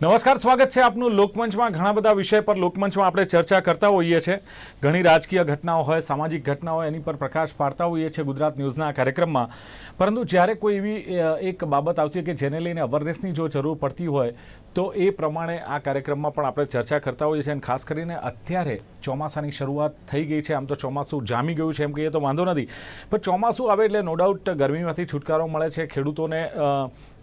નમસ્કાર, સ્વાગત છે આપનું લોકમંચમાં। ઘણા બધા વિષય પર લોકમંચમાં આપણે ચર્ચા કરતા હોઈએ છીએ। ઘણી રાજકીય ઘટનાઓ હોય, સામાજિક ઘટનાઓ હોય, એની પર પ્રકાશ પાડતા હોઈએ છીએ ગુજરાત ન્યૂઝના આ કાર્યક્રમમાં। પરંતુ જ્યારે કોઈ એવી એક બાબત આવતી હોય કે જેને લઈને અવેરનેસની જો જરૂર પડતી હોય તો એ પ્રમાણે આ કાર્યક્રમમાં પણ આપણે ચર્ચા કરતા હોઈએ છીએ। અને ખાસ કરીને અત્યારે ચોમાસાની શરૂઆત થઈ ગઈ છે। આમ તો ચોમાસું જામી ગયું છે એમ કહીએ તો વાંધો નથી, પણ ચોમાસું આવે એટલે નો ડાઉટ ગરમીમાંથી છુટકારો મળે છે, ખેડૂતોને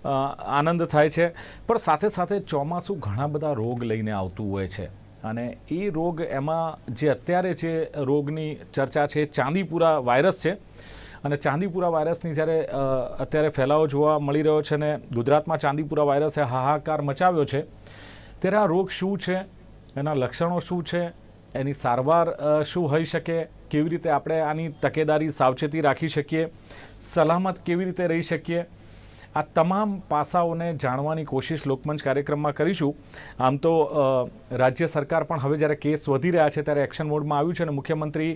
આનંદ થાય છે, પણ સાથે સાથે ચોમાસું ઘણા બધા રોગ લઈને આવતું હોય છે। અને એ રોગ એમાં જે અત્યારે જે રોગની ચર્ચા છે ચાંદીપુરા વાયરસ છે। અને ચાંદીપુરા વાયરસની જ્યારે અત્યારે ફેલાવો જોવા મળી રહ્યો છે ને ગુજરાતમાં ચાંદીપુરા વાયરસે હાહાકાર મચાવ્યો છે, ત્યારે આ રોગ શું છે, એના લક્ષણો શું છે, એની સારવાર શું હોઈ શકે, કેવી રીતે આપણે આની તકેદારી સાવચેતી રાખી શકીએ, સલામત કેવી રીતે રહી શકીએ, આ તમામ પાસાઓને જાણવાની કોશિશ લોકમંચ કાર્યક્રમમાં કરીશું। આમ તો રાજ્ય સરકાર પણ હવે જ્યારે કેસ વધી રહ્યા છે ત્યારે એક્શન મોડમાં આવ્યું છે અને મુખ્યમંત્રી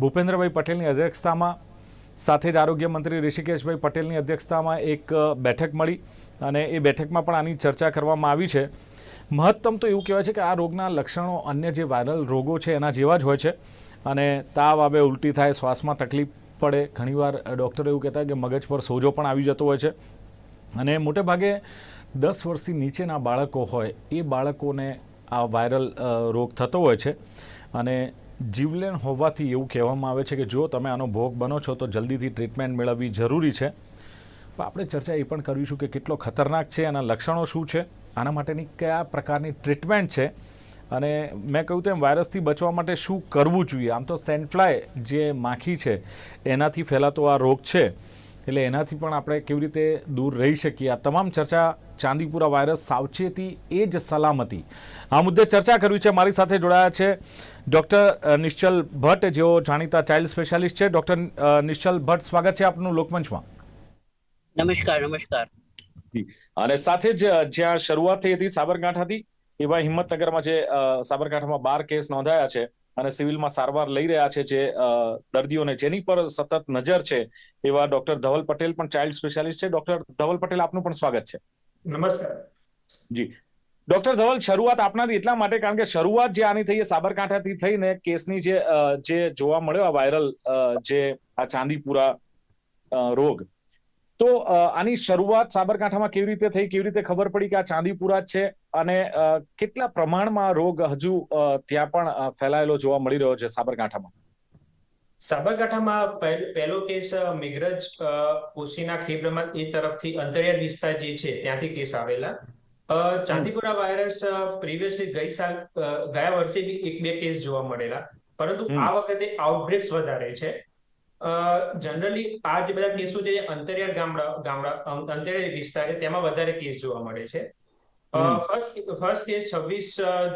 ભૂપેન્દ્રભાઈ પટેલની અધ્યક્ષતામાં સાથે જ આરોગ્ય મંત્રી ઋષિકેશભાઈ પટેલની અધ્યક્ષતામાં એક બેઠક મળી અને એ બેઠકમાં પણ આની ચર્ચા કરવામાં આવી છે। મહત્તમ તો એવું કહેવાય છે કે આ રોગના લક્ષણો અન્ય જે વાયરલ રોગો છે એના જેવા જ હોય છે અને તાવ આવે, ઉલટી થાય, શ્વાસમાં તકલીફ પડે, ઘણીવાર ડૉક્ટર એવું કહેતા કે મગજ પર સોજો પણ આવી જતો હોય છે। અને મોટે ભાગે 10 વર્ષથી નીચેના બાળકો હોય એ બાળકોને આ વાયરલ રોગ થતો હોય છે અને જીવલેણ હોવાથી એવું કહેવામાં આવે છે કે જો તમે આનો ભોગ બનો છો તો જલ્દીથી ટ્રીટમેન્ટ મેળવવી જરૂરી છે। પણ આપણે ચર્ચા એ પણ કરીશું કે કેટલો ખતરનાક છે, આના લક્ષણો શું છે, આના માટેની કયા પ્રકારની ટ્રીટમેન્ટ છે અને મેં કહ્યું તેમ વાયરસથી બચવા માટે શું કરવું જોઈએ। આમ તો સેન્ડફ્લાય જે માખી છે એનાથી ફેલાતો આ રોગ છે, એટલે એનાથી પણ આપણે કેવી રીતે દૂર રહી શકીએ, આ તમામ ચર્ચા ચાંદીપુરા વાયરસ સાવચેતી એ જ સલામતી આ મુદ્દે ચર્ચા કરવી છે। મારી સાથે જોડાયા છે ડૉક્ટર નિશ્ચલ ભટ્ટ, જેઓ જાણીતા ચાઇલ્ડ સ્પેશિયાલિસ્ટ છે। ડૉક્ટર નિશ્ચલ ભટ્ટ, સ્વાગત છે આપનું લોકમંચમાં। નમસ્કાર। નમસ્કાર અને સાથે જ જ્યાં શરૂઆત થઈ હતી સાબરકાંઠાથી, એવા હિંમતનગરમાં જે સાબરકાંઠામાં 12 કેસ નોંધાયા છે અને સિવિલમાં સારવાર લઈ રહ્યા છે જે દર્દીઓને, જેની પર સતત નજર છે, એવા ડોક્ટર ધવલ પટેલ પણ ચાઇલ્ડ સ્પેશિયાલિસ્ટ છે। ડોક્ટર ધવલ પટેલ, આપનું પણ સ્વાગત છે। નમસ્કાર જી ડોક્ટર ધવલ, શરૂઆત આપનાથી એટલા માટે કારણ કે શરૂઆત જે આની થઈ એ સાબરકાંઠાથી થઈને કેસની જે જોવા મળ્યો આ વાયરલ જે આ ચાંદીપુરા રોગ, તો આની શરૂઆત સાબરકાંઠામાં કેવી રીતે થઈ, કેવી રીતે ખબર પડી કે આ ચાંદીપુરા જ છે અને કેટલા પ્રમાણમાં રોગ હજુ ત્યાં પણ ફેલાયેલો જોવા મળી રહ્યો છે સાબરકાંઠામાં? સાબરકાંઠામાં પહેલો કેસ મેઘરજ કોશીના ખેબ્રમાં એ તરફથી અંતરિયાળ વિસ્તાર જે છે ત્યાંથી કેસ આવેલા। ચાંદીપુરા વાયરસ પ્રીવિયસલી ગયા વર્ષે બી 1-2 કેસ જોવા મળેલા, પરંતુ આ વખતે આઉટબ્રેક્સ વધારે છે। જનરલી આ જે બધા કેસો છે અંતરિયાળ અંતરિયાળ વિસ્તાર તેમાં વધારે કેસ જોવા મળે છે। ફર્સ્ટ કેસ 26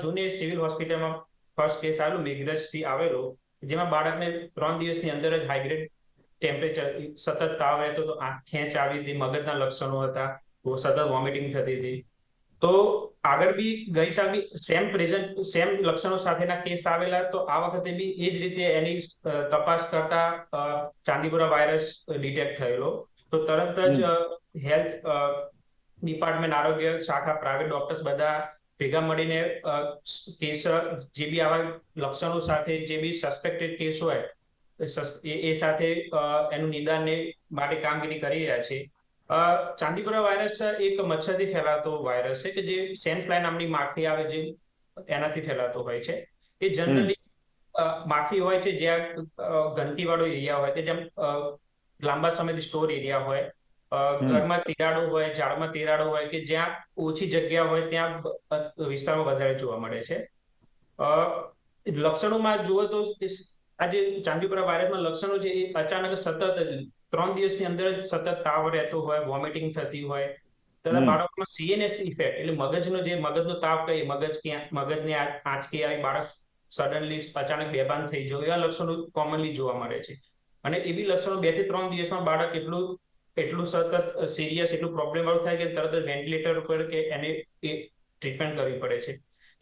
જૂને સિવિલ હોસ્પિટલમાં ફર્સ્ટ કેસ આવેલો, મેઘરજથી આવેલો, જેમાં બાળકને 3 દિવસની અંદર જ હાઈગ્રેડ ટેમ્પરેચર, સતત તાવ રહેતો હતો, આંખ ખેંચ આવી હતી, મગજના લક્ષણો હતા, સતત વોમિટિંગ થતી હતી। તો આગળ બી ગઈ સાલ બી સેમ લક્ષણો સાથેના કેસ આવેલા, તો આ વખતે બી એ જ રીતે એની તપાસ કરતા ચાંદીપુરા વાયરસ ડિટેક્ટ થયેલો। તો તરત જ હેલ્થ ડિપાર્ટમેન્ટ, આરોગ્ય શાખા, પ્રાઇવેટ ડોક્ટર્સ બધા ભેગા મળીને કેસ જે બી આવા લક્ષણો સાથે જે બી સસ્પેક્ટેડ કેસ હોય એ સાથે એનું નિદાન માટે કામગીરી કરી રહ્યા છે। ચાંદીપુરા વાયરસ એક મચ્છરથી ફેલાતો વાયરસ છે કે જે સેન્ડફ્લાય નામની માખી આવે છે એનાથી ફેલાતો હોય છે। એ જનરલી માખી હોય છે જ્યાં ગંદકીવાળો એરિયા હોય, કે જેમ લાંબા સમયથી સ્ટોર એરિયા હોય, ઘરમાં તિરાડો હોય, ઝાડમાં તિરાડો હોય, કે જ્યાં ઓછી જગ્યા હોય ત્યાં વિસ્તારમાં વધારે જોવા મળે છે। લક્ષણોમાં જુઓ તો આ જે ચાંદીપુરા વાયરસના લક્ષણો છે એ અચાનક સતત 3 દિવસની અંદર જ સતત તાવ રહેતો હોય, વોમિટિંગ થતી હોય, તથા બાળકોમાં CNS ઇફેક્ટ એટલે મગજનો તાવ કહીએ, મગજની આંચકી આવી, બાળક સડનલી અચાનક બેભાન થઈ જાય, એવા લક્ષણો કોમનલી જોવા મળે છે। અને એ બી લક્ષણો 2 થી 3 દિવસમાં બાળક એટલું સતત સિરિયસ, એટલું પ્રોબ્લેમ વાળું થાય કે તરત જ વેન્ટિલેટર ઉપર કે એને ટ્રીટમેન્ટ કરવી પડે છે।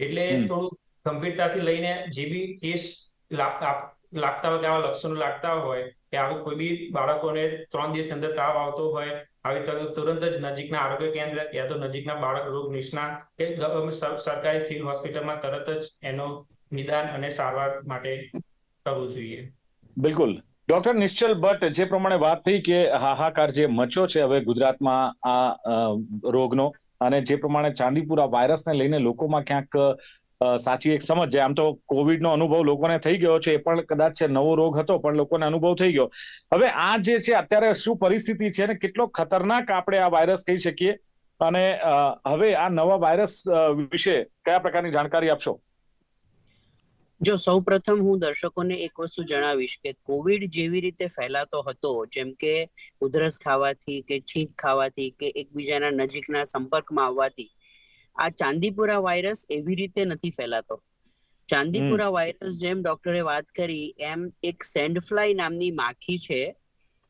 એટલે થોડું ગંભીરતાથી લઈને જે બી કેસ લાગતા હોય કે આવા લક્ષણો લાગતા હોય કે આવું કોઈ બી બાળકોને 3 દિવસની અંદર તાવ આવતો હોય, આવી તો તુરંત જ નજીકના આરોગ્ય કેન્દ્ર યા તો નજીકના બાળક રોગ નિષ્ણાત કે સરકારી સિવિલ હોસ્પિટલમાં તરત જ એનો નિદાન અને સારવાર માટે કરવું જોઈએ. બિલકુલ. ડોક્ટર નિશ્ચલ ભટ્ટ, જે પ્રમાણે વાત થઈ કે હાહાકાર જે મચ્યો છે હવે ગુજરાતમાં આ રોગનો, અને જે પ્રમાણે ચાંદીપુરા વાયરસને લઈને લોકોમાં ક્યાંક સાચી એક સમજ છે. આમ તો કોવિડનો અનુભવ લોકોને થઈ ગયો છે, એ પણ કદાચ નવો રોગ હતો પણ લોકોને અનુભવ થઈ ગયો. હવે આ જે છે અત્યારે શું પરિસ્થિતિ છે અને કેટલો ખતરનાક આપણે આ વાયરસ કહી શકીએ, અને હવે આ નવા વાયરસ વિશે કયા પ્રકારની જાણકારી આપશો? જો સૌ પ્રથમ હું દર્શકોને એક વસ્તુ જણાવીશ કે કોવિડ જેવી રીતે ફેલાતો હતો, જેમ કે ઉધરસ ખાવાથી કે છીંક ખાવાથી કે એકબીજાના નજીકના સંપર્કમાં આવવાથી, આ ચાંદીપુરા વાયરસ એવી રીતે નથી ફેલાતો. ચાંદીપુરા વાયરસ, જેમ ડોક્ટરે વાત કરી એમ, એક સેન્ડફ્લાય નામની માખી છે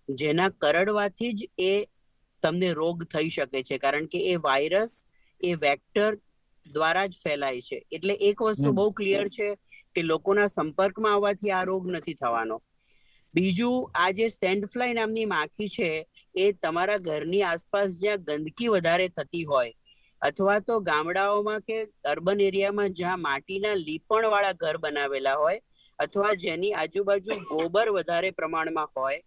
જેના કરડવાથી જ એ તમને રોગ થઈ શકે છે, કારણ કે એ વાયરસ એ વેક્ટર દ્વારા જ ફેલાય છે. એટલે એક વસ્તુ બહુ ક્લિયર છે કે લોકોના સંપર્કમાં આવવાથી આ રોગ નથી થવાનો. બીજું, આ જે સેન્ડફ્લાય નામની માખી છે એ તમારા ઘરની આસપાસ જ્યાં ગંદકી વધારે થતી હોય, અથવા તો ગામડાઓમાં કે અર્બન એરિયામાં જ્યાં માટીના લીપણ વાળા ઘર બનાવેલા હોય, અથવા જેની આજુબાજુ ગોબર વધારે પ્રમાણમાં હોય,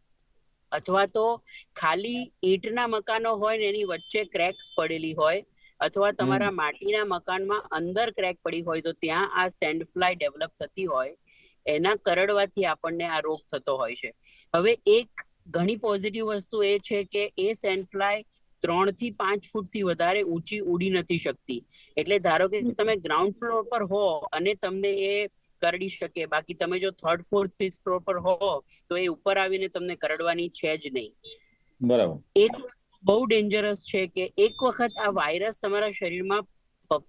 અથવા તો ખાલી ઈંટના મકાનો હોય ને એની વચ્ચે ક્રેક્સ પડેલી હોય, અથવા તમારા માટીના મકાનમાં અંદર ક્રેક પડી હોય, તો ત્યાં આ સેન્ડફ્લાય ડેવલપ થતી હોય, એના કરડવાથી આપણને આ રોગ થતો હોય છે. હવે એક ઘણી પોઝિટિવ વસ્તુ એ છે કે એ સેન્ડફ્લાય 3 થી 5 ફૂટથી વધારે ઊંચી ઉડી નથી શકતી. એટલે ધારો કે તમે ગ્રાઉન્ડ ફ્લોર પર હો અને તમને એ કરડી શકે, બાકી તમે જો 3rd 4th 5th ફ્લોર પર હો તો એ ઉપર આવીને તમને કરડવાની છે જ નહીં. બરાબર. એક બહુ ડેન્જરસ છે કે એક વખત આ વાયરસ તમારા શરીરમાં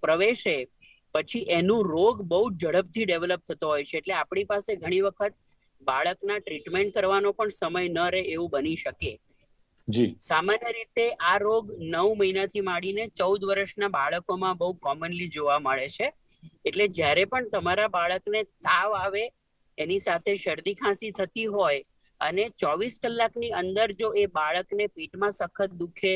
પ્રવેશે પછી એનું રોગ બહુ ઝડપથી ડેવલપ થતો હોય છે. એટલે આપણી પાસે ઘણી વખત બાળકના ટ્રીટમેન્ટ કરવાનો પણ સમય ન રહે એવું બની શકે. જી. સામાન્ય રીતે આ રોગ 9 મહિનાથી માંડીને 14 વર્ષના બાળકોમાં બહુ કોમનલી જોવા મળે છે. એટલે જ્યારે પણ તમારા બાળકને તાવ આવે, એની સાથે શરદી ખાંસી થતી હોય, અને 24 કલાકની અંદર જો એ બાળકને પેટમાં સખત દુખે,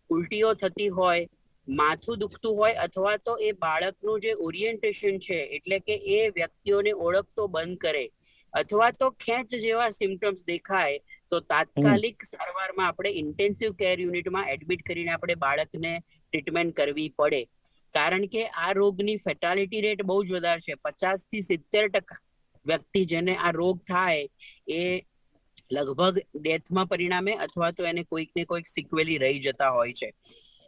ઉલટીઓ થતી હોય, માથું દુખતું હોય, અથવા તો એ બાળકનું જે ઓરિએન્ટેશન છે એટલે કે એ વ્યક્તિઓને ઓળખતો બંધ કરે, અથવા તો ખેંચ જેવા સિમ્ટમ્સ દેખાય, તો તાત્કાલિક સારવારમાં આપણે ઇન્ટેન્સિવ કેર યુનિટમાં એડમિટ કરીને આપણે બાળકને ટ્રીટમેન્ટ કરવી પડે. કારણ કે આ રોગની ફેટાલિટી રેટ બહુ જ વધારે છે. 50 થી 70% વ્યક્તિ જેને આ રોગ થાય એ લગભગ ડેથમાં પરિણામે, અથવા તો એને કોઈક ને કોઈક સિક્વેલી રહી જતા હોય છે.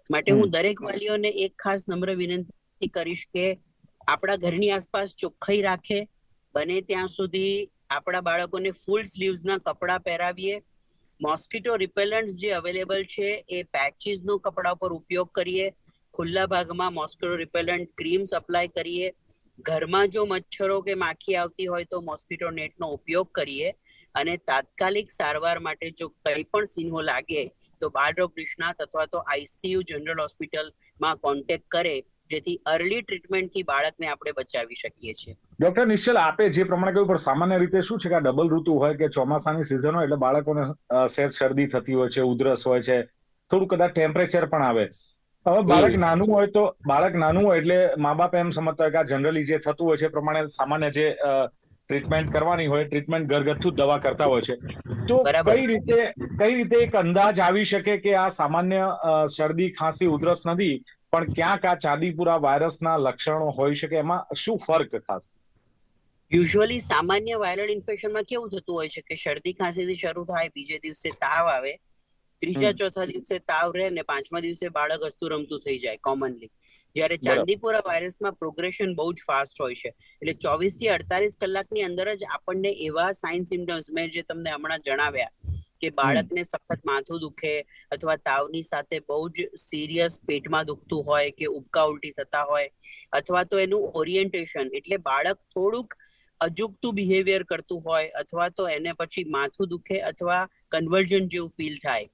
માટે હું દરેક વાલીઓને એક ખાસ નમ્ર વિનંતી કરીશ કે આપણા ઘરની આસપાસ ચોખ્ખાઈ રાખે, બને ત્યાં સુધી આપણા બાળકોને ફૂલ સ્લીવ્સના કપડા પહેરાવીએ, મોસ્કિટો રિપેલન્ટ્સ જે અવેલેબલ છે એ પેચીસનો કપડા પર ઉપયોગ કરીએ, ખુલ્લા ભાગમાં મોસ્કિટો રિપેલન્ટ ક્રીમ્સ અપ્લાય કરીએ, ઘરમાં જો મચ્છરો કે માખી આવતી હોય તો મોસ્કિટો નેટનો ઉપયોગ કરીએ, અને તાત્કાલિક સારવાર માટે જો કંઈ પણ ચિહ્નો લાગે તો બાળરોગ નિષ્ણાત અથવા તો આઈસીયુ જનરલ હોસ્પિટલમાં કોન્ટેક્ટ કરે, જેથી અર્લી ટ્રીટમેન્ટથી બાળકને આપણે બચાવી શકીએ છીએ. ડોક્ટર નિશ્ચલ, આપે જે પ્રમાણે કહ્યું, પણ સામાન્ય રીતે શું છે કે આ ડબલ ઋતુ હોય કે ચોમાસાની સિઝન હોય એટલે બાળકોને સહેજ શરદી થતી હોય છે, ઉધરસ હોય છે, થોડું કદાચ ટેમ્પરેચર પણ આવે. હવે બાળક નાનું હોય એટલે મા બાપ એમ સમજતા હોય કે આ જનરલી જે થતું હોય છે પ્રમાણે સામાન્ય જે ટ્રીટમેન્ટ કરવાની હોય, ટ્રીટમેન્ટ ઘરગથ્થુ દવા કરતા હોય છે. તો કઈ રીતે એક અંદાજ આવી શકે કે આ સામાન્ય શરદી ખાંસી ઉધરસ નથી, પણ ક્યાંક આ ચાંદીપુરા વાયરસના લક્ષણો હોઈ શકે? એમાં શું ફર્ક ખાસ? યુઝ્યુઅલી સામાન્ય વાયરલ ઇન્ફેક્શનમાં કેવું થતું હોય છે કે શરદી ખાંસીથી શરૂ થાય, બીજે દિવસે તાવ આવે, ત્રીજા ચોથા દિવસે તાવ રહે ને 5મા દિવસે બાળક હસતું રમતું થઈ જાય કોમનલી. જ્યારે ચાંદીપુરા વાયરસમાં પ્રોગ્રેશન બહુ જ ફાસ્ટ હોય છે. એટલે 24 થી 48 કલાકની અંદર જ આપણને એવા સાઇન સિમ્ટમ્સ મેં જે તમને હમણાં જણાવ્યા કે બાળકને સખત માથું દુખે, અથવા તાવની સાથે બહુ જ સિરિયસ પેટમાં દુખતું હોય કે ઉબકા ઉલટી થતા હોય, અથવા તો એનું ઓરિએન્ટેશન એટલે બાળક થોડુંક અજુગતું બિહેવિયર કરતું હોય, અથવા તો એને પછી માથું દુખે અથવા કન્વર્જન જેવું ફીલ થાય,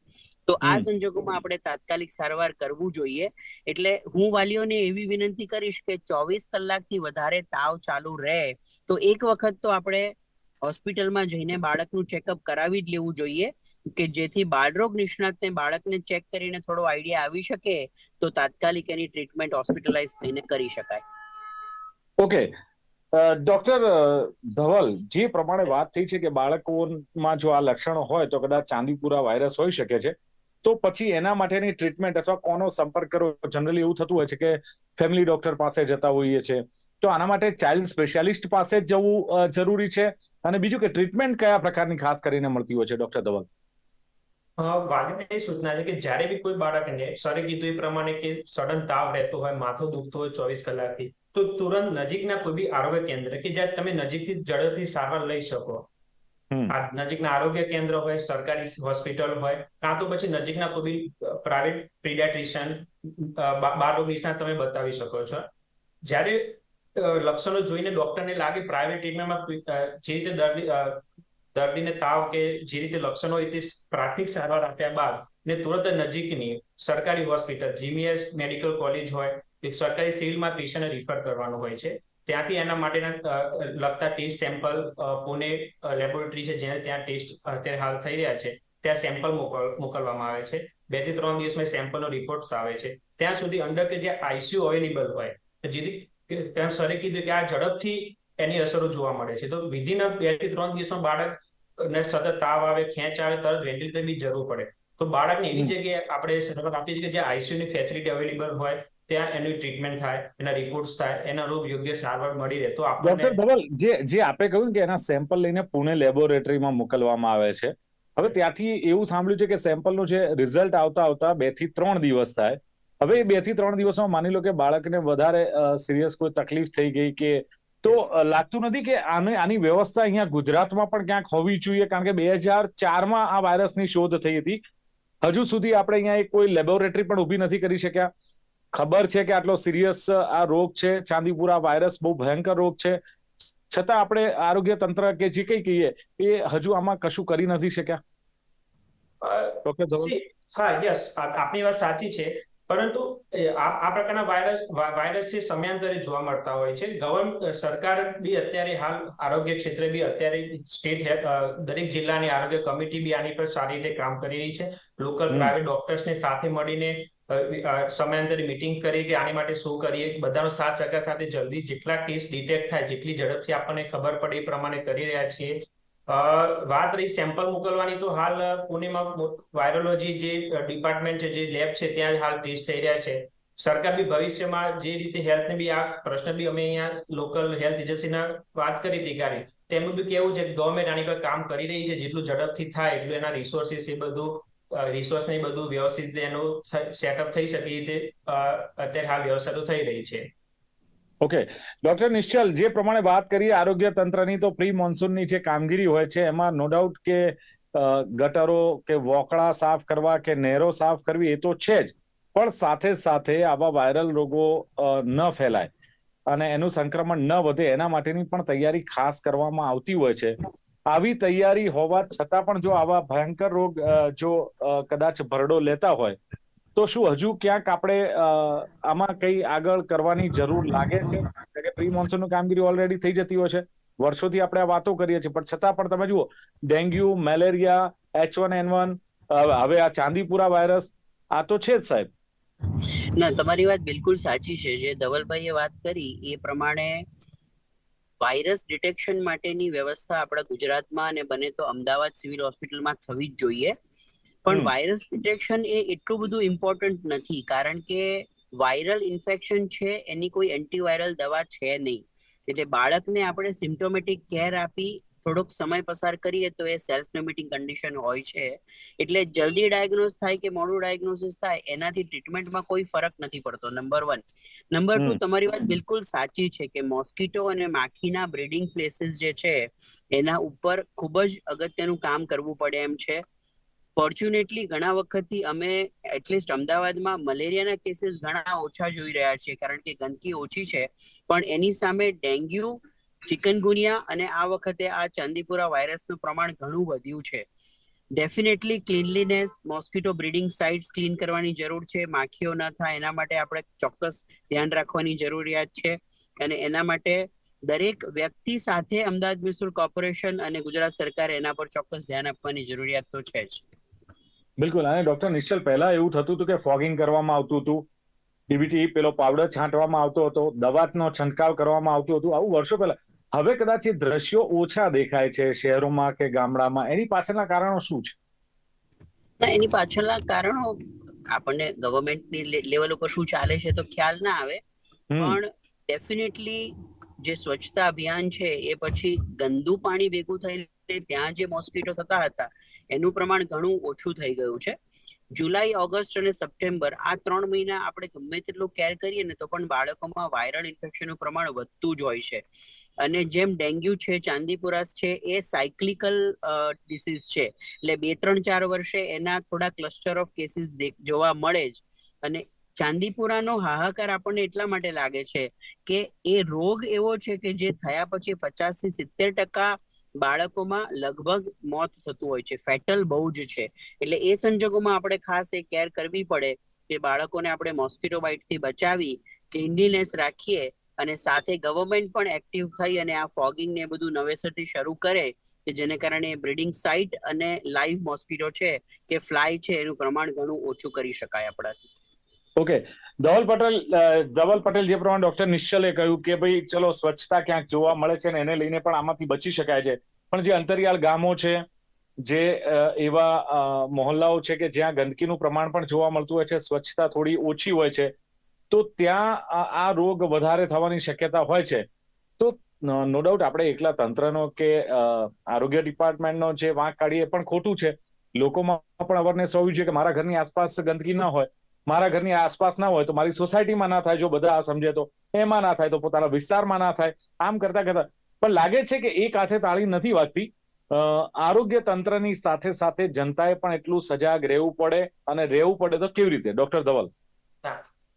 તો આ સંજોગોમાં આપણે તાત્કાલિક સારવાર કરવું જોઈએ. એટલે હું વાલીઓને એવી વિનંતી કરીશ કે 24 કલાકથી વધારે તાવ ચાલુ રહે તો એક વખત તો આપણે હોસ્પિટલમાં જઈને બાળકનું ચેકઅપ કરાવી જ લેવું જોઈએ, કે જેથી બાળરોગ નિષ્ણાતને બાળકને ચેક કરીને થોડો આઈડિયા આવી શકે તો તાત્કાલિક એની ટ્રીટમેન્ટ હોસ્પિટલાઇઝ થઈને કરી શકાય. ઓકે, ડોક્ટર ધવલ, જે પ્રમાણે વાત થઈ છે કે બાળકોમાં જો આ લક્ષણો હોય તો કદાચ ચાંદીપુરા વાયરસ હોઈ શકે છે, તો પછી એના માટેની ટ્રીટમેન્ટ અથવા કોનો સંપર્ક કરવો? જનરલી એવું થતું હોય છે કે ફેમિલી ડોક્ટર પાસે જતા હોઈએ છે, તો આના માટે ચાઇલ્ડ સ્પેશિયાલિસ્ટ પાસે જ જવું જરૂરી છે? અને બીજું કે ટ્રીટમેન્ટ કયા પ્રકારની ખાસ કરીને મળતી હોય છે, ડોક્ટર ધવલ? વાલીને એ સૂચના છે કે જ્યારે બી કોઈ બાળકને સરે કીધું એ પ્રમાણે કે સડન તાવ રહેતો હોય, માથું દુખતું હોય 24 કલાકથી, તો તુરંત નજીકના કોઈ બી આરોગ્ય કેન્દ્ર કે જ્યાં તમે નજીકથી ઝડપથી સારવાર લઈ શકો, આ નજીકના આરોગ્ય કેન્દ્ર હોય, સરકારી હોસ્પિટલ હોય, કાં તો પછી નજીકના કોઈ બી પ્રાઇવેટ પીડિયાટ્રિશિયન, બાળરોગ નિષ્ણાત તમે બતાવી શકો છો. જ્યારે લક્ષણો જોઈને ડોક્ટરને લાગે પ્રાઇવેટ ટ્રીટમેન્ટમાં જે રીતે દર્દીને તાવ કે જે રીતે લક્ષણો હોય તે પ્રાથમિક સારવાર આપ્યા બાદ ને તુરંત નજીકની સરકારી હોસ્પિટલ, જીમીએસ મેડિકલ કોલેજ હોય, સરકારી સિવિલમાં પેશન્ટને રિફર કરવાનું હોય છે. ત્યાંથી એના માટેના લગતા ટેસ્ટ સેમ્પલ પુણે લેબોરેટરી છે જ્યાં ત્યાં ટેસ્ટ અત્યારે હાલ થઈ રહ્યા છે, ત્યાં સેમ્પલ મોકલવામાં આવે છે. 2 થી 3 દિવસમાં સેમ્પલનો રિપોર્ટ આવે છે. ત્યાં સુધી અંડર કે જે આઈસીયુ અવેલેબલ હોય, જેથી ત્યાં સરે કીધું કે આ ઝડપથી એની અસરો જોવા મળે છે. તો વિધિન 2 થી 3 દિવસમાં બાળકને સતત તાવ આવે, ખેંચ આવે, તરત વેન્ટિલેટરની જરૂર પડે, તો બાળકને એવી જગ્યાએ આપણે સતત આપીએ છીએ કે જ્યાં આઈસીયુની ફેસિલિટી અવેલેબલ હોય, ત્યાં એની ટ્રીટમેન્ટ થાય, એના રિપોર્ટ્સ થાય, એના રોગ યોગ્ય સારવાર મળી રહે. તો ડોક્ટર ધવલ, જે આપે કહ્યું કે એના સેમ્પલ લઈને પુણે લેબોરેટરીમાં મોકલવામાં આવે છે, હવે ત્યાંથી એવું સાંભળ્યું છે કે સેમ્પલનું જે રિઝલ્ટ આવતા 2 થી 3 દિવસ થાય. હવે એ 2 થી 3 દિવસમાં માની લો કે બાળકને વધારે સિરિયસ કોઈ તકલીફ થઈ ગઈ કે, તો લાગતું નથી કે આની વ્યવસ્થા અહીંયા ગુજરાતમાં પણ ક્યાંક હોવી જોઈએ? કારણ કે 2004માં આ વાયરસની શોધ થઈ હતી, હજુ સુધી આપણે અહીંયા કોઈ લેબોરેટરી પણ ઊભી નથી કરી શક્યા. ખબર છે કે આટલો સિરિયસ આ રોગ છે, ચાંદીપુરા વાયરસ બહુ ભયંકર રોગ છે, છતાં આપણે આરોગ્ય તંત્ર કે જે કંઈ કહીએ એ હજુ આમાં કશું કરી નથી શક્યા. હા, યસ, આપની વાત સાચી છે, પરંતુ આ પ્રકારના વાયરસ છે સમયાંતરે જોવા મળતા હોય છે. સરકાર બી અત્યારે હાલ આરોગ્ય ક્ષેત્રે બી અત્યારે સ્ટેટ દરેક જિલ્લાની આરોગ્ય કમિટી બી આની પર સારી રીતે કામ કરી રહી છે. લોકલ પ્રાઇવેટ ડોક્ટર્સને સાથે મળીને સમયાંતરે મીટિંગ કરી કે આની માટે શું કરીએ, બધાનો સાથ સહકાર સાથે જલ્દી જેટલા કેસ ડિટેક્ટ થાય, જેટલી ઝડપથી આપણને ખબર પડે એ પ્રમાણે કરી રહ્યા છીએ. વાત રહી સેમ્પલ મોકલવાની, તો હાલ પુણેમાં વાયરોલોજી જે ડિપાર્ટમેન્ટ છે, જે લેબ છે, ત્યાં હાલ ટેસ્ટ થઈ રહ્યા છે. સરકાર બી ભવિષ્યમાં જે રીતે હેલ્થને બી આ પ્રશ્ન બી અમે અહીંયા લોકલ હેલ્થ એજન્સીના વાત કરી હતી ત્યારે, તેમનું બી કેવું છે કે ગવર્મેન્ટ આની પર કામ કરી રહી છે, જેટલું ઝડપથી થાય એટલું એના રિસોર્સિસ એ બધું રિસોર્સને બધું વ્યવસ્થિત એનું સેટઅપ થઈ શકે એ રીતે અત્યારે હાલ વ્યવસ્થા તો થઈ રહી છે. ઓકે, ડોક્ટર નિશ્ચલ, જે પ્રમાણે વાત કરી આરોગ્ય તંત્રની, તો પ્રી મોન્સૂનની જે કામગીરી હોય છે એમાં નો ડાઉટ કે ગટરો કે વોકળા સાફ કરવા કે નહેરો સાફ કરવી એ તો છે જ, પણ સાથે સાથે આવા વાયરલ રોગો ન ફેલાય અને એનું સંક્રમણ ન વધે એના માટેની પણ તૈયારી ખાસ કરવામાં આવતી હોય છે. આવી તૈયારી હોવા છતાં પણ જો આવા ભયંકર રોગ જો કદાચ ભરડો લેતા હોય, તો શું હજુ ક્યાંક આપણે આમાં કઈ આગળ કરવાની જરૂર લાગે છે? કે પ્રી મોન્સૂનની કામગીરી ઓલરેડી થઈ જતી હોય છે, વર્ષોથી આપણે આ વાતો કરીએ છીએ, પણ છતાં પણ તમે જુઓ ડેન્ગ્યુ, મેલેરિયા, H1N1, હવે આ ચાંદીપુરા વાયરસ, આ તો છે જ સાહેબ. ના, તમારી વાત બિલકુલ સાચી છે. જે ધવલભાઈએ વાત કરી એ પ્રમાણે વાયરસ ડિટેક્શન માટેની વ્યવસ્થા આપણા ગુજરાતમાં અને બને તો અમદાવાદ સિવિલ હોસ્પિટલમાં થવી જ જોઈએ. પણ વાયરસ ડિટેક્શન એ એટલું બધું ઇમ્પોર્ટન્ટ નથી, કારણ કે વાયરલ ઇન્ફેક્શન છે એની કોઈ એન્ટીવાયરલ દવા છે નહીં. એટલે બાળકને આપણે સિમ્પ્ટોમેટિક કેર આપી થોડોક સમય પસાર કરીએ તો એ સેલ્ફ લિમિટિંગ કન્ડિશન હોય છે. એટલે જલ્દી ડાયગ્નોઝ થાય કે મોડું ડાયગ્નોસિસ થાય એનાથી ટ્રીટમેન્ટમાં કોઈ ફરક નથી પડતો, નંબર 1. નંબર 2, તમારી વાત બિલકુલ સાચી છે કે મોસ્કીટો અને માખીના બ્રીડિંગ પ્લેસીસ જે છે એના ઉપર ખૂબ જ અગત્યનું કામ કરવું પડે એમ છે. ફોર્ચ્યુનેટલી ઘણા વખતથી અમે એટલીસ્ટ અમદાવાદમાં મલેરિયાના કેસીસ ઘણા ઓછા જોઈ રહ્યા છીએ, કારણ કે ગંદકી ઓછી છે, પણ એની સામે ડેન્ગ્યુ, ચિકનગુનિયા અને આ વખતે આ ચાંદીપુરા વાયરસનું પ્રમાણ ઘણું વધ્યું છે. Definitely cleanliness, mosquito breeding sites clean કરવાની જરૂર છે, માખીઓ ન થાય એના માટે આપણે ચોક્કસ ધ્યાન રાખવાની જરૂરિયાત છે. અને એના માટે દરેક વ્યક્તિ સાથે અમદાવાદ મ્યુનિસિપલ કોર્પોરેશન અને ગુજરાત સરકારે એના પર ચોક્કસ ધ્યાન આપવાની જરૂરિયાત તો છે જ. બિલકુલ. અને ડોક્ટર નિશ્ચલ, પહેલા એવું થતું હતું કે ફોગિંગ કરવામાં આવતું હતું, ડીબીટી પેલો પાવડર છાંટવામાં આવતો હતો, દવાનો છંટકાવ કરવામાં આવતું હતું, આવું વર્ષો પહેલા. હવે કદાચ એ દ્રશ્યો ઓછા દેખાય છે શહેરોમાં કે ગામડામાં. એની પાછળના કારણો શું છે? એની પાછળના કારણો આપણને ગવર્મેન્ટની લેવલ ઉપર શું ચાલે છે તો ખ્યાલ ના આવે, પણ ડેફિનેટલી જે સ્વચ્છતા અભિયાન છે એ પછી ગંદુ પાણી ભેગું થઈને ત્યાં જે મોસ્કીટો થતા હતા એનું પ્રમાણ ઘણું ઓછું થઈ ગયું છે. જુલાઈ, ઓગસ્ટ અને સપ્ટેમ્બર આ 3 મહિના આપણે ગમે તેટલું કેર કરીએ ને તો પણ બાળકોમાં વાયરલ ઇન્ફેક્શનનું પ્રમાણ વધતું જ હોય છે. અને જેમ ડેન્ગ્યુ છે, ચાંદીપુરા છે, એ સાયક્લિકલ ડિસીઝ છે, એટલે 2-3-4 વર્ષે એના થોડા ક્લસ્ટર ઓફ કેસીસ જોવા મળે જ. અને ચાંદીપુરાનો હાહાકાર આપણને એટલા માટે લાગે છે કે એ રોગ એવો છે કે જે થયા પછી 50-70% બાળકોમાં લગભગ મોત થતું હોય છે, ફેટલ બહુ જ છે. એટલે એ સંજોગોમાં આપણે ખાસ એ કેર કરવી પડે કે બાળકોને આપણે મોસ્કીટો બાઇટથી બચાવી, ક્લીનલીનેસ રાખીએ, અને સાથે ગવર્મેન્ટ પણ એક્ટિવ થઈ અને આ ફોગિંગ ને બધું નવેસરથી શરૂ કરે કે જેને કારણે બ્રીડિંગ સાઇટ અને લાઈવ મોસ્કીટો છે કે ફ્લાય છે એનું પ્રમાણ ઘણું ઓછું કરી શકાય આપણાથી. ઓકે. ધવલ પટેલ, જે પ્રમાણે ડોક્ટર નિશ્ચલે કહ્યું કે ભાઈ ચલો સ્વચ્છતા ક્યાંક જોવા મળે છે ને એને લઈને પણ આમાંથી બચી શકાય છે, પણ જે અંતરિયાળ ગામો છે, જે એવા મહોલ્લાઓ છે કે જ્યાં ગંદકીનું પ્રમાણ પણ જોવા મળતું હોય છે, સ્વચ્છતા થોડી ઓછી હોય છે, તો ત્યાં આ રોગ વધારે થવાની શક્યતા હોય છે. તો નો ડાઉટ આપણે એકલા તંત્રનો કે આરોગ્ય ડિપાર્ટમેન્ટનો જે વાંક કાઢીએ પણ ખોટું છે. લોકોમાં પણ અવેરનેસ હોવી જોઈએ કે મારા ઘરની આસપાસ ગંદકી ના હોય, મારા ઘરની આસપાસ ના હોય તો મારી સોસાયટીમાં ના થાય, જો બધા સમજે તો એમાં ના થાય, તો પોતાના વિસ્તારમાં ના થાય. આમ કરતા કરતા પણ લાગે છે કે એક હાથે તાળી નથી વાગતી. આરોગ્ય તંત્રની સાથે સાથે જનતાએ પણ એટલું સજાગ રહેવું પડે, અને રહેવું પડે તો કેવી રીતે, ડોક્ટર ધવલ?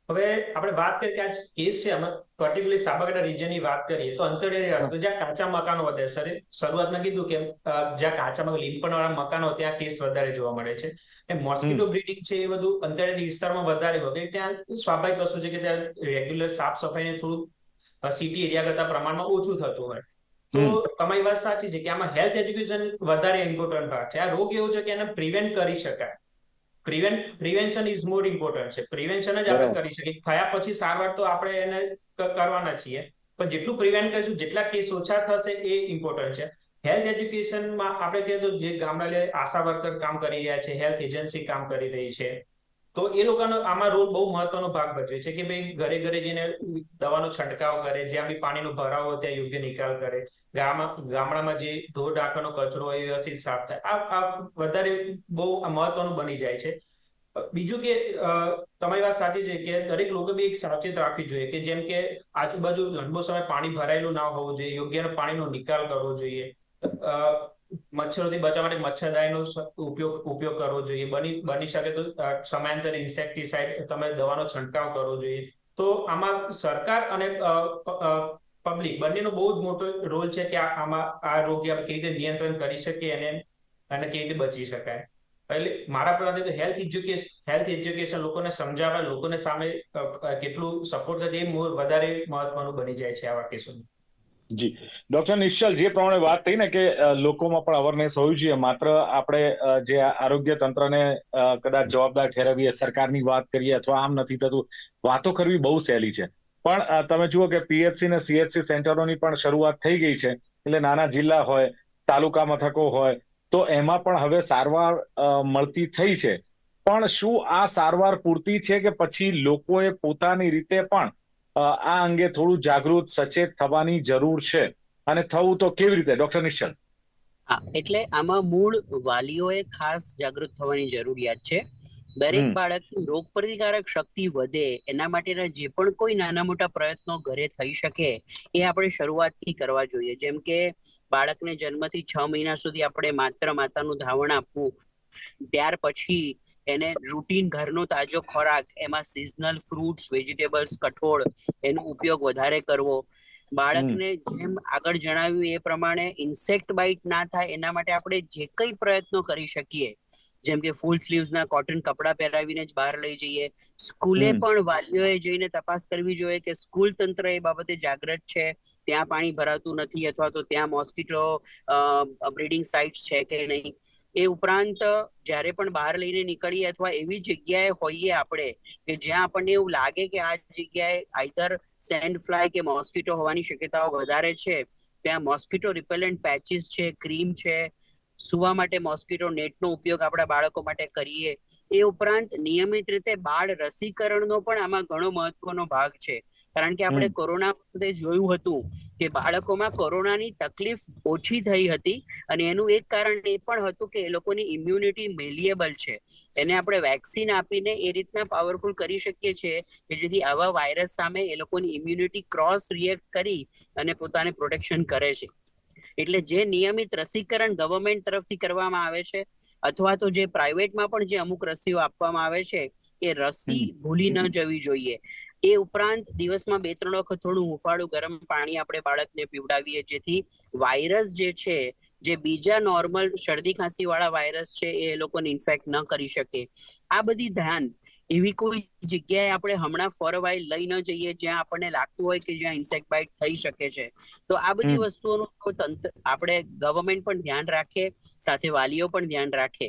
હવે આપણે વાત કરીએ કે આ કેસ છે, અમે પર્ટિક્યુલરલી સાબરકાંઠા રિજિયનની વાત કરીએ તો અંતરિયાળ જ્યાં કાચા મકાનો વધારે, શરૂઆતમાં કીધું કે જ્યાં કાચા લીંપણવાળા મકાનો ત્યાં કેસ વધારે જોવા મળે છે. મોસ્કીટો બ્રીડિંગ છે એ બધું અંતરિયાળ વિસ્તારમાં વધારે હોય, ત્યાં સ્વાભાવિક વસ્તુ છે કે ત્યાં રેગ્યુલર સાફ સફાઈને થોડું સિટી એરિયા કરતા પ્રમાણમાં ઓછું થતું હોય. તો તમારી વાત સાચી છે કે આમાં હેલ્થ એજ્યુકેશન વધારે ઇમ્પોર્ટન્ટ ભાગ છે. આ રોગ એવો છે કે એને પ્રિવેન્ટ કરી શકાય. પ્રિવેન્શન ઇઝ મોર ઇમ્પોર્ટન્ટ છે. પ્રિવેન્શન જ આપણે કરી શકીએ. થયા પછી સારવાર તો આપણે એને કરવાના છીએ, પણ જેટલું પ્રિવેન્ટ કરીશું જેટલા કેસ ઓછા થશે એ ઇમ્પોર્ટન્ટ છે. હેલ્થ એજ્યુકેશનમાં આપણે કહીએ તો જે ગામડા આશા વર્કર કામ કરી રહ્યા છે, હેલ્થ એજન્સી કામ કરી રહી છે, તો એ લોકોનો આમાં રોલ બહુ મહત્વનો ભાગ ભજવે છે કે ભાઈ ઘરે ઘરે જઈને દવાનો છંટકાવ કરે, જ્યાં બી પાણીનો ભરાવ હોય ત્યાં યોગ્ય નિકાલ કરે, ગામડામાં જે ઢોર ઢાંખરનો કચરો હોય એ વ્યવસ્થિત સાફ થાય. આ વધારે બહુ મહત્વનું બની જાય છે. બીજું કે તમારી વાત સાચી છે કે દરેક લોકો બી એક સાવચેત રાખવી જોઈએ કે જેમ કે આજુબાજુ લાંબો સમય પાણી ભરાયેલું ના હોવું જોઈએ, યોગ્ય પાણીનો નિકાલ કરવો જોઈએ, મચ્છરોથી બચવા માટે મચ્છરદાનીનો ઉપયોગ કરવો જોઈએ, બની શકે તો સમયાંતરે ઇન્સેક્ટિસાઇડ તમે દવાનો છંટકાવ કરવો જોઈએ. તો આમાં સરકાર અને પબ્લિક બંનેનો બહુ જ મોટો રોલ છે કે આમાં આ રોગ કેવી રીતે નિયંત્રણ કરી શકીએ અને કેવી રીતે બચી શકાય. એટલે મારા પ્રમાણે તો હેલ્થ એજ્યુકેશન લોકોને સમજાવવા, લોકોને સામે કેટલું સપોર્ટ કરે એ વધારે મહત્વનું બની જાય છે આવા કેસોમાં. જી ડોક્ટર નિશ્ચલ, જે પ્રમાણે વાત થઈ ને કે લોકોમાં પણ અવેરનેસ હોવી જોઈએ, માત્ર આપણે જે આરોગ્ય તંત્રને કદાચ જવાબદાર ઠેરવીએ, સરકારની વાત કરીએ અથવા આમ નથી થતું, વાતો કરવી બહુ સહેલી છે. પણ તમે જુઓ કે પીએચસી ને સીએચસી સેન્ટરોની પણ શરૂઆત થઈ ગઈ છે. એટલે નાના જિલ્લા હોય, તાલુકા મથકો હોય, તો એમાં પણ હવે સારવાર મળતી થઈ છે. પણ શું આ સારવાર પૂરતી છે કે પછી લોકોએ પોતાની રીતે પણ આ અંગે થોડું જાગૃત, સચેત થવાની જરૂર છે? અને થવું તો કેવી રીતે, ડોક્ટર નિશ્ચલ? હા, એટલે આમાં મૂળ વાલીઓએ ખાસ જાગૃત થવાની જરૂરિયાત છે. દરેક બાળકની રોગ પ્રતિકારક શક્તિ વધે એના માટેના જે પણ કોઈ નાના મોટા પ્રયત્નો ઘરે થઈ શકે એ આપણે શરૂઆતથી કરવા જોઈએ. જેમ કે બાળકને જન્મથી 6 મહિના સુધી આપણે માત્ર માતાનું ધાવણ આપવું, ત્યાર પછી એને રૂટીન ઘરનો તાજો ખોરાક, એમાં સિઝનલ ફ્રૂટ્સ, વેજીટેબલ્સ, કઠોળ એનો ઉપયોગ વધારે કરવો. બાળકને જેમ આગળ જણાવ્યું એ પ્રમાણે ઇન્સેક્ટ બાઇટ ના થાય એના માટે આપણે જે કઈ પ્રયત્નો કરી શકીએ જેમ કે ફૂલ સ્લીવ્સના કોટન કપડા પહેરાવીને જ બહાર લઈ જઈએ. સ્કૂલે પણ વાલીઓએ જઈને તપાસ કરવી જોઈએ કે સ્કૂલ તંત્ર એ બાબતે જાગૃત છે, ત્યાં પાણી ભરાતું નથી અથવા તો ત્યાં મોસ્કીટો બ્રીડિંગ સાઇટ્સ છે કે નહીં. એ ઉપરાંત જ્યારે પણ બહાર લઈને નીકળીએ અથવા એવી જગ્યાએ હોઈએ આપણે કે જ્યાં આપણને એવું લાગે કે આ જગ્યાએ આઈધર સેન્ડ ફ્લાય કે મોસ્કીટો હોવાની શક્યતાઓ વધારે છે, ત્યાં મોસ્કીટો રિપેલન્ટ પેચીસ છે, ક્રીમ છે, સુવા માટે મોસ્કીટો નેટનો ઉપયોગ આપણા બાળકો માટે કરીએ. એ ઉપરાંત નિયમિત રીતે બાળ રસીકરણનો પણ આમાં ઘણો મહત્વનો ભાગ છે, કારણ કે આપણે કોરોના વખતે જોયું હતું કે બાળકોમાં કોરોનાની તકલીફ ઓછી થઈ હતી અને એનું એક કારણ એ પણ હતું કે એ લોકોની ઇમ્યુનિટી મેલિએબલ છે. એને આપણે વેક્સિન આપીને એ રીતના પાવરફુલ કરી શકીએ છીએ કે જેથી આવા વાયરસ સામે એ લોકોની ઇમ્યુનિટી ક્રોસ રિએક્ટ કરી અને પોતાને પ્રોટેક્શન કરે છે. એટલે જે નિયમિત રસીકરણ ગવર્મેન્ટ તરફથી કરવામાં આવે છે અથવા તો જે પ્રાઇવેટમાં પણ જે અમુક રસીઓ આપવામાં આવે છે એ રસી ભૂલી ન જવી જોઈએ. એ ઉપરાંત દિવસમાં 2-3 વખત થોડું હુંફાળું ગરમ પાણી આપણે બાળકને પીવડાવીએ જેથી વાયરસ જે છે, જે બીજા નોર્મલ શરદી ખાંસી વાળા વાયરસ છે એ લોકોને ઇન્ફેક્ટ ન કરી શકે. આ બધી ધ્યાન એવી કોઈ જગ્યાએ આપણે હમણાં ફોર અ વાઇલ લઈ ન જઈએ જ્યાં આપણને લાગતું હોય કે જ્યાં ઇન્સેક્ટ બાઇટ થઈ શકે છે. તો આ બધી વસ્તુઓનું તંત્ર આપણે ગવર્મેન્ટ પણ ધ્યાન રાખે, સાથે વાલીઓ પણ ધ્યાન રાખે.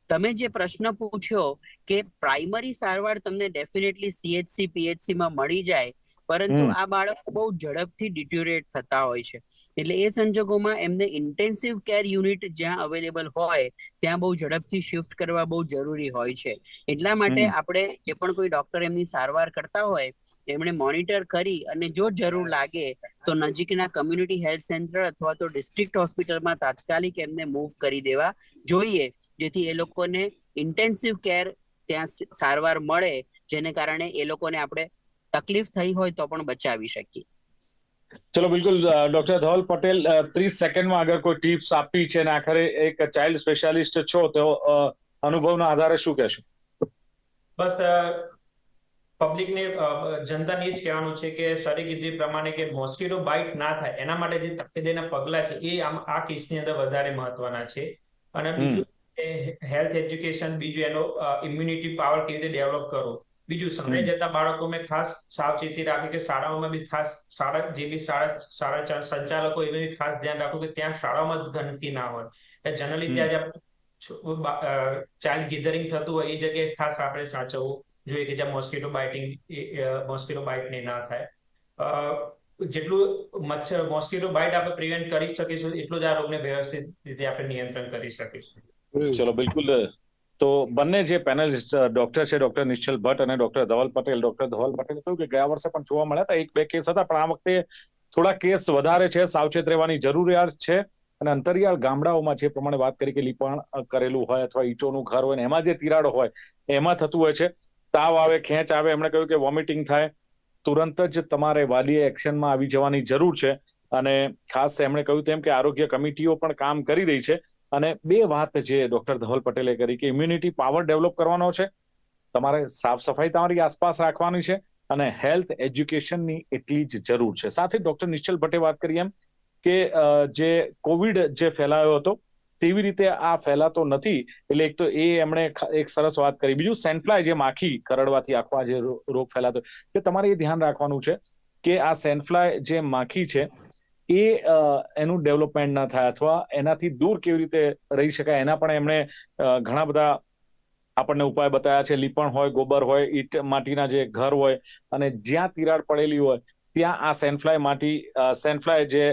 તમે જે પ્રશ્ન પૂછ્યો કે પ્રાઇમરી સારવાર તમને ડેફિનેટલી CHC PHC માં મળી જાય, પરંતુ આ બાળકો બહુ ઝડપથી ડિટ્યુરેટ થતા હોય છે. એટલે એ સંજોગોમાં એમને ઇન્ટેન્સિવ કેર યુનિટ જ્યાં અવેલેબલ હોય ત્યાં બહુ ઝડપથી શિફ્ટ કરવા બહુ જરૂરી હોય છે. એટલા માટે આપણે જે પણ કોઈ ડોક્ટર એમની સારવાર કરતા હોય એમણે મોનિટર કરી અને જો જરૂર લાગે તો નજીકના કમ્યુનિટી હેલ્થ સેન્ટર અથવા તો ડિસ્ટ્રિક્ટ હોસ્પિટલમાં તાત્કાલિક એમને મૂવ કરી દેવા જોઈએ, જેથી એ લોકોને ઇન્ટેન્સિવ કેર ત્યાં સારવાર મળે, જેને કારણે એ લોકોને આપણે તકલીફ થઈ હોય તો પણ બચાવી શકીએ. ચલો બિલકુલ ડોક્ટર ધવલ પટેલ, 30 સેકન્ડમાં અગર કોઈ ટિપ્સ આપી છે અને આખરે એક ચાઇલ્ડ સ્પેશિયાલિસ્ટ છો તો અનુભવના આધારે શું કહેશો? બસ પબ્લિકને જનતાને એ જ કહેવાનું છે કે સરે કીધું પ્રમાણે કે મોસ્કીટો બાઇટ ના થાય એના માટે જે તકેદારીના પગલાં છે એ આ કેસની અંદર વધારે મહત્વના છે. અને બીજું હેલ્થ એજ્યુકેશન, બીજું એનો ઇમ્યુનિટી પાવર કેવી રીતે ડેવલપ કરવો, બીજું સમય જતા બાળકોમાં ખાસ સાવચેતી રાખવી કે શાળાઓમાં બી ખાસ શાળા સંચાલકો એ બી ખાસ ધ્યાન રાખવું કે ત્યાં શાળાઓમાં ગંદકી ના હોય. જનરલી ત્યાં ચાઇલ્ડ ગેધરિંગ થતું હોય એ જગ્યાએ ખાસ આપણે સાચવવું જોઈએ કે જ્યાં મોસ્કીટો બાઇટ ને ના થાય. જેટલું મોસ્કીટો બાઇટ આપણે પ્રિવેન્ટ કરી શકીશું એટલું જ આ રોગને વ્યવસ્થિત રીતે આપણે નિયંત્રણ કરી શકીશું. ચલો બિલકુલ. તો બંને જે પેનલિસ્ટ ડોક્ટર છે, ડોક્ટર નિશ્ચલ ભટ્ટ અને ડોક્ટર ધવલ પટેલ, ડોક્ટર ધવલ પટેલે કહ્યું કે ગયા વર્ષે પણ જોવા મળ્યા હતા 1-2 કેસ હતા, પણ આ વખતે થોડા કેસ વધારે છે, સાવચેત રહેવાની જરૂરિયાત છે. અને અંતરિયાળ ગામડાઓમાં જે પ્રમાણે વાત કરી કે લીપણ કરેલું હોય અથવા ઈંટોનું ઘર હોય ને એમાં જે તિરાડો હોય એમાં થતું હોય છે. તાવ આવે, ખેંચ આવે, એમણે કહ્યું કે વોમિટિંગ થાય, તુરંત જ તમારે વાલીએ એક્શનમાં આવી જવાની જરૂર છે. અને ખાસ એમણે કહ્યું તેમ કે આરોગ્ય કમિટીઓ પણ કામ કરી રહી છે. અને 2 વાત જે ડોક્ટર ધવલ પટેલે કરી કે ઇમ્યુનિટી પાવર ડેવલપ કરવાનો છે, તમારે સાફ સફાઈ તમારી આસપાસ રાખવાની છે અને હેલ્થ એજ્યુકેશનની એટલી જ જરૂર છે. સાથે ડોક્ટર નિશ્ચલ ભટ્ટે વાત કરી એમ કે જે કોવિડ જે ફેલાયો હતો તેવી રીતે આ ફેલાતો નથી. એટલે એક તો એ એમણે એક સરસ વાત કરી. બીજું સેન્ડફ્લાય જે માખી કરડવાથી આખો આ જે રોગ ફેલાતો કે તમારે એ ધ્યાન રાખવાનું છે કે આ સેન્ડફ્લાય જે માખી છે એ એનું ડેવલપમેન્ટ ના થાય અથવા એનાથી દૂર કેવી રીતે રહી શકાય એના પણ એમણે ઘણા બધા આપણને ઉપાય બતાવ્યા છે. લીપણ હોય, ગોબર હોય, ઈટ માટીના જે ઘર હોય અને જ્યાં તિરાડ પડેલી હોય ત્યાં આ સેન્ડફ્લાય જે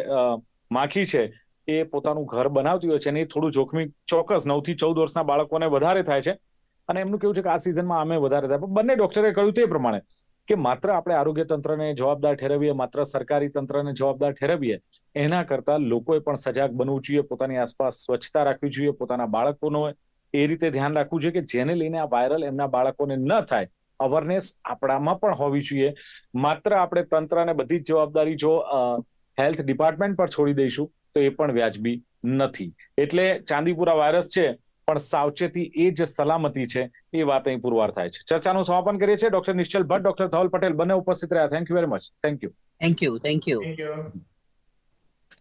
માખી છે એ પોતાનું ઘર બનાવતી હોય છે અને એ થોડું જોખમી ચોક્કસ 9 થી 14 વર્ષના બાળકોને વધારે થાય છે. અને એમનું કેવું છે કે આ સિઝનમાં આમે વધારે થાય. પણ બંને ડોક્ટરે કહ્યું તે પ્રમાણે કે માત્ર આપણે આરોગ્ય તંત્રને જવાબદાર ઠેરવીએ, માત્ર સરકારી તંત્રને જવાબદાર ઠેરવીએ, એના કરતા લોકોએ પણ સજાગ બનવું જોઈએ, પોતાની આસપાસ સ્વચ્છતા રાખવી જોઈએ, પોતાના બાળકોનો એ રીતે ધ્યાન રાખવું જોઈએ કે જેને લઈને આ વાયરલ એમના બાળકોને ન થાય. અવેરનેસ આપણામાં પણ હોવી જોઈએ. માત્ર આપણે તંત્રને બધી જ જવાબદારી જો હેલ્થ ડિપાર્ટમેન્ટ પર છોડી દઈશું તો એ પણ વ્યાજબી નથી. એટલે ચાંદીપુરા વાયરસ છે પણ સાવચેતી એ જ સલામતી છે, એ વાત અહીં પુરવાર થાય છે. ચર્ચાનું સમાપન કરીએ છીએ. ડોક્ટર નિશ્ચલ ભટ્ટ, ડોક્ટર ધવલ પટેલ બંને ઉપસ્થિત રહ્યા. Thank you very much. Thank you. Thank you. Thank you.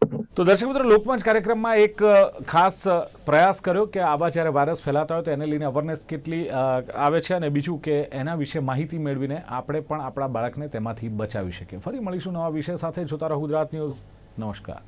તો દર્શક મિત્રો, લોકમંચ કાર્યક્રમમાં એક ખાસ પ્રયાસ કર્યો કે આવા જ્યારે વાયરસ ફેલાતા હોય તો એને લઈને અવેરનેસ કેટલી આવે છે, અને બીજું કે એના વિશે માહિતી મેળવીને આપણે પણ આપણા બાળકને તેમાંથી બચાવી શકીએ. ફરી મળીશું નવા વિષય સાથે. જોતા રહો ગુજરાત ન્યૂઝ. નમસ્કાર.